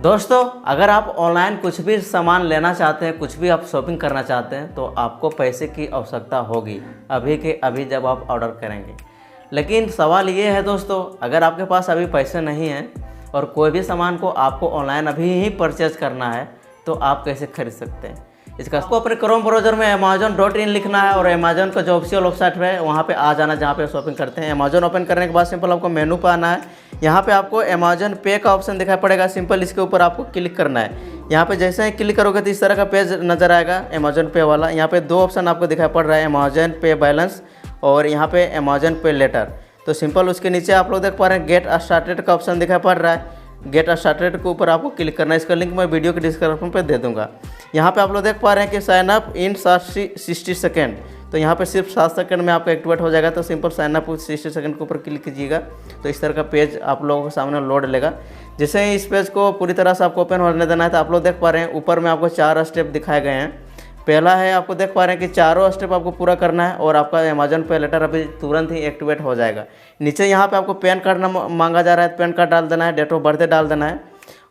दोस्तों, अगर आप ऑनलाइन कुछ भी सामान लेना चाहते हैं, कुछ भी आप शॉपिंग करना चाहते हैं तो आपको पैसे की आवश्यकता होगी अभी के अभी जब आप ऑर्डर करेंगे। लेकिन सवाल ये है दोस्तों, अगर आपके पास अभी पैसे नहीं हैं और कोई भी सामान को आपको ऑनलाइन अभी ही परचेज़ करना है तो आप कैसे खरीद सकते हैं। इसका आपको अपने क्रोम ब्राउज़र में amazon.in लिखना है और अमेजोन का जो ऑफिशियल वेबसाइट है वहाँ पे आ जाना, जहाँ पे शॉपिंग करते हैं। अमेजोन ओपन करने के बाद सिंपल आपको मेनू पे आना है। यहाँ पे आपको अमेजोन पे का ऑप्शन दिखाई पड़ेगा, सिंपल इसके ऊपर आपको क्लिक करना है। यहाँ पे जैसे ही क्लिक करोगे तो इस तरह का पेज नज़र आएगा अमेजोन पे वाला। यहाँ पे दो ऑप्शन आपको दिखाई पड़ रहा है, अमेजोन पे बैलेंस और यहाँ पे अमेजोन पे लेटर। तो सिंपल उसके नीचे आप लोग देख पा रहे हैं गेट स्टार्टेड का ऑप्शन दिखाई पड़ रहा है। गेट स्टार्टेड के ऊपर आपको क्लिक करना है। इसका लिंक मैं वीडियो के डिस्क्रिप्शन पे दे दूंगा। यहाँ पे आप लोग देख पा रहे हैं कि साइन अप इन 60 सेकेंड, तो यहाँ पे सिर्फ 7 सेकंड में आपका एक्टिवेट हो जाएगा। तो सिंपल साइन अप 60 सेकंड के ऊपर क्लिक कीजिएगा तो इस तरह का पेज आप लोगों के सामने लोड लेगा। जैसे ही इस पेज को पूरी तरह से आपको ओपन होने देना है तो आप लोग देख पा रहे हैं ऊपर में आपको 4 स्टेप दिखाए गए हैं। पहला है, आपको देख पा रहे हैं कि चारों स्टेप आपको पूरा करना है और आपका अमेजोन पे लेटर अभी तुरंत ही एक्टिवेट हो जाएगा। नीचे यहाँ पे आपको पैन कार्ड मांगा जा रहा है, पैन कार्ड डाल देना है, डेट ऑफ बर्थडे डाल देना है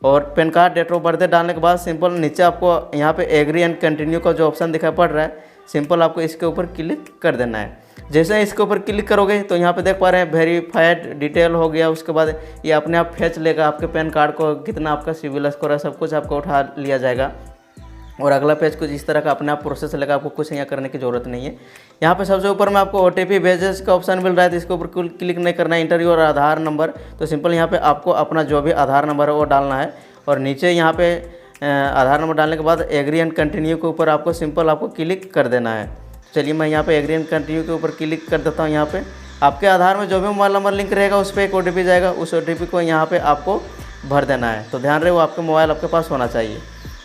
और PAN card date of birthday डालने के बाद सिंपल नीचे आपको यहाँ पे एग्री एंड कंटिन्यू का जो ऑप्शन दिखाई पड़ रहा है, सिंपल आपको इसके ऊपर क्लिक कर देना है। जैसे ही इसके ऊपर क्लिक करोगे तो यहाँ पे देख पा रहे हैं वेरीफाइड डिटेल हो गया। उसके बाद ये अपने आप फेच लेगा आपके पैन कार्ड को, कितना आपका सिविल स्कोर है, सब कुछ आपको उठा लिया जाएगा और अगला पेज कुछ इस तरह का अपने आप प्रोसेस लेगा। आपको कुछ यहाँ करने की ज़रूरत नहीं है। यहाँ पे सबसे ऊपर में आपको OTP भेजेस का ऑप्शन मिल रहा है, तो इसके ऊपर क्लिक नहीं करना है। इंटर योर आधार नंबर, तो सिंपल यहाँ पे आपको अपना जो भी आधार नंबर है वो डालना है और नीचे यहाँ पे आधार नंबर डालने के बाद एग्री एंड कंटिन्यू के ऊपर आपको सिंपल आपको क्लिक कर देना है। चलिए मैं यहाँ पे एग्री एंड कंटिन्यू के ऊपर क्लिक कर देता हूँ। यहाँ पे आपके आधार में जो भी मोबाइल नंबर लिंक रहेगा उस पर एक OTP जाएगा, उस OTP को यहाँ पे आपको भर देना है। तो ध्यान रहे वो आपके मोबाइल आपके पास होना चाहिए।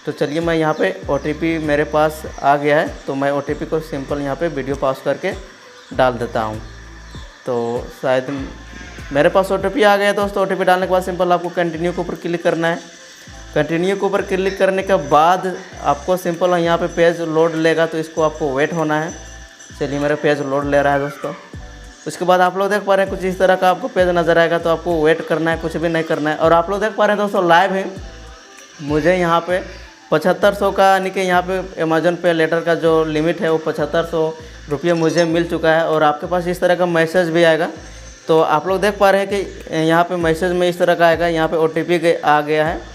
तो चलिए मैं यहाँ पे OTP मेरे पास आ गया है, तो मैं OTP को सिंपल यहाँ पे वीडियो पॉज करके डाल देता हूँ। तो शायद मेरे पास OTP आ गया है दोस्तों। OTP डालने के बाद सिंपल आपको कंटिन्यू के ऊपर क्लिक करना है। कंटिन्यू के ऊपर क्लिक करने के बाद आपको सिंपल यहाँ पे पेज लोड लेगा, तो इसको आपको वेट होना है। चलिए मेरा पेज लोड ले रहा है दोस्तों। उसके बाद आप लोग देख पा रहे हैं कुछ इस तरह का आपको पेज नज़र आएगा, तो आपको वेट करना है, कुछ भी नहीं करना है। और आप लोग देख पा रहे हैं दोस्तों लाइव है, मुझे यहाँ पे 7500 का यानी कि यहाँ पे अमेजोन पे लेटर का जो लिमिट है वो 7500 रुपये मुझे मिल चुका है। और आपके पास इस तरह का मैसेज भी आएगा। तो आप लोग देख पा रहे हैं कि यहाँ पे मैसेज में इस तरह का आएगा, यहाँ पे OTP आ गया है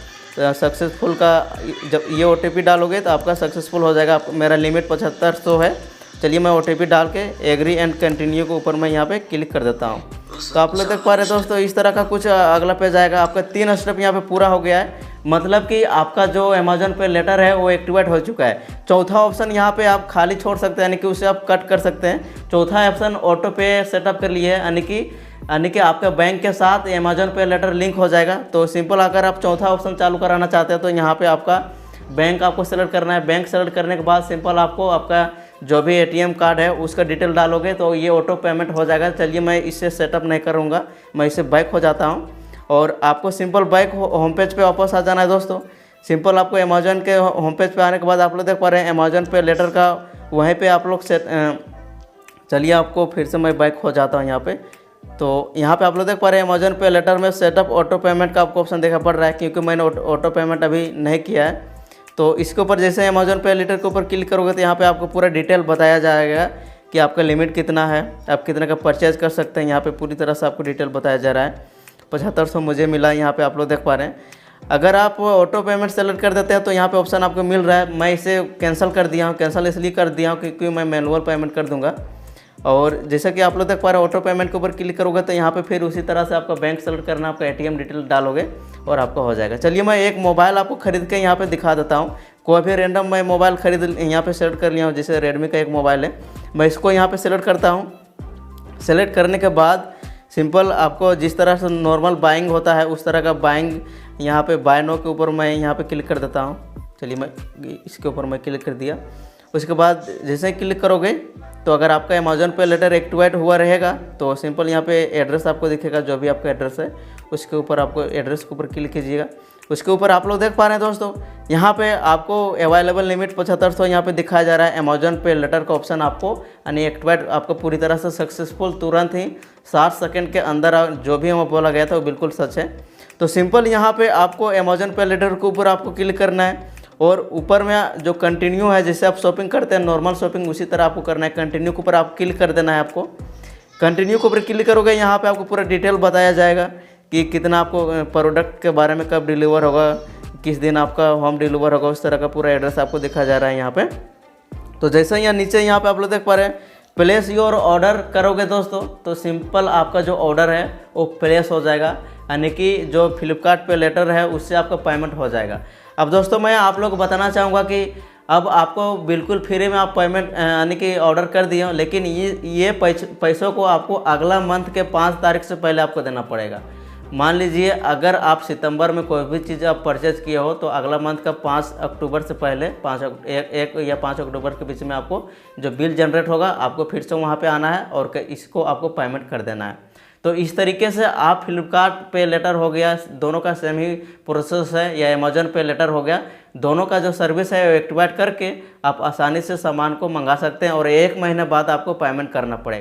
सक्सेसफुल का। जब ये OTP डालोगे तो आपका सक्सेसफुल हो जाएगा। मेरा लिमिट 7500 है। चलिए मैं OTP डाल के एग्री एंड कंटिन्यू के ऊपर मैं यहाँ पे क्लिक कर देता हूँ। तो आप लोग देख पा रहे हैं दोस्तों इस तरह का कुछ अगला पेज आएगा। आपका 3 स्टेप यहाँ पे पूरा हो गया है, मतलब कि आपका जो अमेजोन पे लेटर है वो एक्टिवेट हो चुका है। चौथा ऑप्शन यहाँ पे आप खाली छोड़ सकते हैं, यानी कि उसे आप कट कर सकते हैं। चौथा ऑप्शन ऑटो पे सेटअप कर लिए है, यानी कि आपका बैंक के साथ अमेजोन पे लेटर लिंक हो जाएगा। तो सिंपल अगर आप चौथा ऑप्शन चालू कराना चाहते हैं तो यहाँ पे आपका बैंक आपको सेलेक्ट करना है। बैंक सेलेक्ट करने के बाद सिंपल आपको आपका जो भी ATM कार्ड है उसका डिटेल डालोगे तो ये ऑटो पेमेंट हो जाएगा। चलिए मैं इसे सेटअप नहीं करूँगा, मैं इसे बैक हो जाता हूँ और आपको सिंपल बैक होम पेज पे वापस आ जाना है दोस्तों। सिंपल आपको अमेजोन के होम पेज पे आने के बाद आप लोग देख पा रहे हैं अमेजोन पे लेटर का वहीं पे आप लोग चलिए आपको फिर से मैं बैक हो जाता हूँ यहाँ पे। तो यहाँ पे आप लोग देख पा रहे हैं अमेजोन पे लेटर में सेटअप ऑटो पेमेंट का आपको ऑप्शन देखा पड़ रहा है, क्योंकि मैंने ऑटो पेमेंट अभी नहीं किया है। तो इसके ऊपर जैसे अमेजोन पे लेटर के ऊपर क्लिक करोगे तो यहाँ पे आपको पूरा डिटेल बताया जाएगा कि आपका लिमिट कितना है, आप कितने का परचेज कर सकते हैं। यहाँ पे पूरी तरह से आपको डिटेल बताया जा रहा है। 7500 मुझे मिला, यहाँ पे आप लोग देख पा रहे हैं। अगर आप ऑटो पेमेंट सेलेक्ट कर देते हैं तो यहाँ पे ऑप्शन आपको मिल रहा है, मैं इसे कैंसिल कर दिया हूँ। कैंसिल इसलिए कर दिया हूँ क्योंकि मैं मैनुअल पेमेंट कर दूँगा। और जैसा कि आप लोग देख पा रहे हैं ऑटो पेमेंट के ऊपर क्लिक करोगे तो यहाँ पे फिर उसी तरह से आपका बैंक सेलेक्ट करना, आपका ATM डिटेल डालोगे और आपका हो जाएगा। चलिए मैं एक मोबाइल आपको खरीद के यहाँ पे दिखा देता हूँ। कोई भी रैंडम मैं मोबाइल खरीद यहाँ पे सेलेक्ट कर लिया हूँ, जैसे रेडमी का एक मोबाइल है, मैं इसको यहाँ पे सेलेक्ट करता हूँ। सेलेक्ट करने के बाद सिंपल आपको जिस तरह से नॉर्मल बाइंग होता है उस तरह का बाइंग यहाँ पे बाय नो के ऊपर मैं यहाँ पे क्लिक कर देता हूँ। चलिए मैं इसके ऊपर मैं क्लिक कर दिया। उसके बाद जैसे ही क्लिक करोगे तो अगर आपका अमेजोन पे लेटर एक्टिवेट हुआ रहेगा तो सिंपल यहाँ पे एड्रेस आपको दिखेगा, जो भी आपका एड्रेस है उसके ऊपर आपको एड्रेस के ऊपर क्लिक कीजिएगा। उसके ऊपर आप लोग देख पा रहे हैं दोस्तों यहाँ पे आपको अवेलेबल लिमिट 7500 यहाँ पे दिखाया जा रहा है। अमेजोन पे लेटर का ऑप्शन आपको यानी एक्टिवेट आपको पूरी तरह से सक्सेसफुल तुरंत ही 60 सेकंड के अंदर जो भी हमें बोला गया था वो बिल्कुल सच है। तो सिंपल यहाँ पे आपको अमेजन पे लेटर के ऊपर आपको क्लिक करना है और ऊपर में जो कंटिन्यू है, जैसे आप शॉपिंग करते हैं नॉर्मल शॉपिंग, उसी तरह आपको करना है। कंटिन्यू के ऊपर आप क्लिक कर देना है। आपको कंटिन्यू के ऊपर क्लिक करोगे, यहाँ पे आपको पूरा डिटेल बताया जाएगा कि कितना आपको प्रोडक्ट के बारे में, कब डिलीवर होगा, किस दिन आपका होम डिलीवर होगा, उस तरह का पूरा एड्रेस आपको दिखा जा रहा है यहाँ पे। तो जैसे यहाँ नीचे यहाँ पे आप लोग देख पा रहे हैं, प्लेस योर ऑर्डर करोगे दोस्तों, तो सिंपल आपका जो ऑर्डर है वो प्लेस हो जाएगा, यानी कि जो फ्लिपकार्ट पे लेटर है उससे आपका पेमेंट हो जाएगा। अब दोस्तों मैं आप लोग को बताना चाहूँगा कि अब आपको बिल्कुल फ्री में आप पेमेंट यानी कि ऑर्डर कर दिए हो, लेकिन ये पैसों को आपको अगला मंथ के 5 तारीख से पहले आपको देना पड़ेगा। मान लीजिए अगर आप सितंबर में कोई भी चीज़ आप परचेज़ किए हो तो अगला मंथ का 5 अक्टूबर से पहले 1 या 5 अक्टूबर के बीच में आपको जो बिल जनरेट होगा आपको फिर से वहाँ पे आना है और इसको आपको पेमेंट कर देना है। तो इस तरीके से आप फ्लिपकार्ट पे लेटर हो गया, दोनों का सेम ही प्रोसेस है, या अमेजन पे लेटर हो गया, दोनों का जो सर्विस है वो एक्टिवेट करके आप आसानी से सामान को मंगा सकते हैं और 1 महीने बाद आपको पेमेंट करना पड़ेगा।